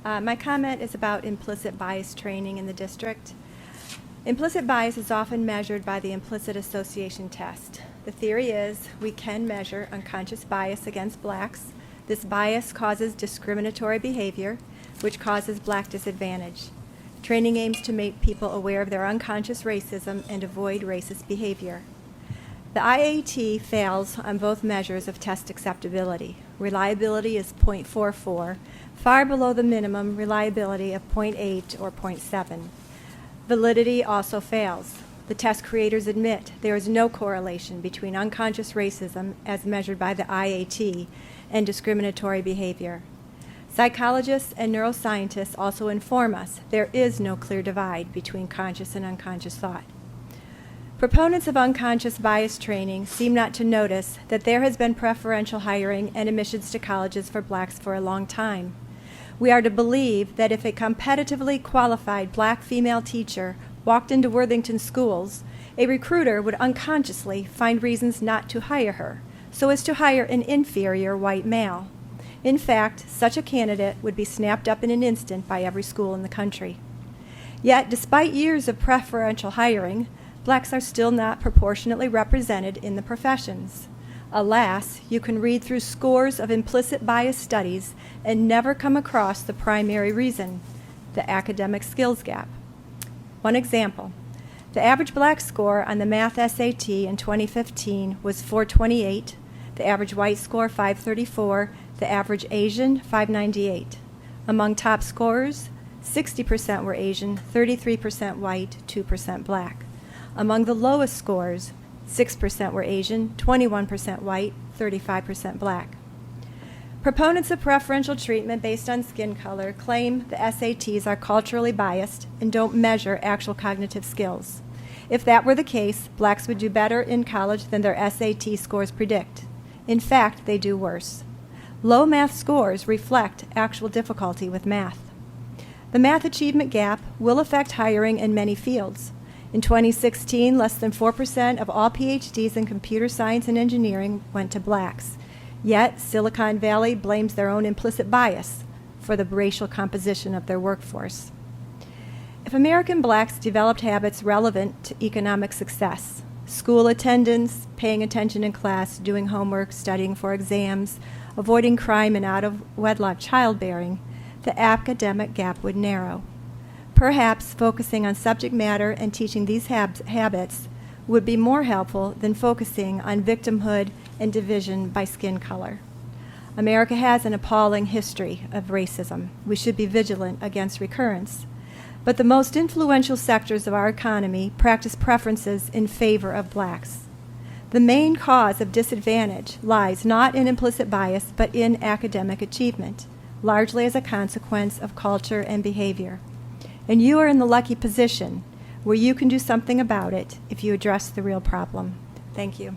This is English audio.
My comment is about implicit bias training in the district. Implicit bias is often measured by the implicit association test. The theory is we can measure unconscious bias against blacks. This bias causes discriminatory behavior, which causes black disadvantage. Training aims to make people aware of their unconscious racism and avoid racist behavior. The IAT fails on both measures of test acceptability. Reliability is 0.44, far below the minimum reliability of 0.8 or 0.7. Validity also fails. The test creators admit there is no correlation between unconscious racism, as measured by the IAT, and discriminatory behavior. Psychologists and neuroscientists also inform us there is no clear divide between conscious and unconscious thought. Proponents of unconscious bias training seem not to notice that there has been preferential hiring and admissions to colleges for blacks for a long time. We are to believe that if a competitively qualified black female teacher walked into Worthington schools, a recruiter would unconsciously find reasons not to hire her, so as to hire an inferior white male. In fact, such a candidate would be snapped up in an instant by every school in the country. Yet, despite years of preferential hiring, blacks are still not proportionately represented in the professions. Alas, you can read through scores of implicit bias studies and never come across the primary reason, the academic skills gap. One example, the average black score on the math SAT in 2015 was 428, the average white score 534, the average Asian 598. Among top scorers, 60% were Asian, 33% white, 2% black. Among the lowest scores, 6% were Asian, 21% white, 35% black. Proponents of preferential treatment based on skin color claim the SATs are culturally biased and don't measure actual cognitive skills. If that were the case, blacks would do better in college than their SAT scores predict. In fact, they do worse. Low math scores reflect actual difficulty with math. The math achievement gap will affect hiring in many fields. In 2016, less than 4% of all PhDs in computer science and engineering went to blacks. Yet, Silicon Valley blames their own implicit bias for the racial composition of their workforce. If American blacks developed habits relevant to economic success, school attendance, paying attention in class, doing homework, studying for exams, avoiding crime and out-of-wedlock childbearing, the academic gap would narrow. Perhaps focusing on subject matter and teaching these habits would be more helpful than focusing on victimhood and division by skin color. America has an appalling history of racism. We should be vigilant against recurrence. But the most influential sectors of our economy practice preferences in favor of blacks. The main cause of disadvantage lies not in implicit bias, but in academic achievement, largely as a consequence of culture and behavior. And you are in the lucky position where you can do something about it if you address the real problem. Thank you.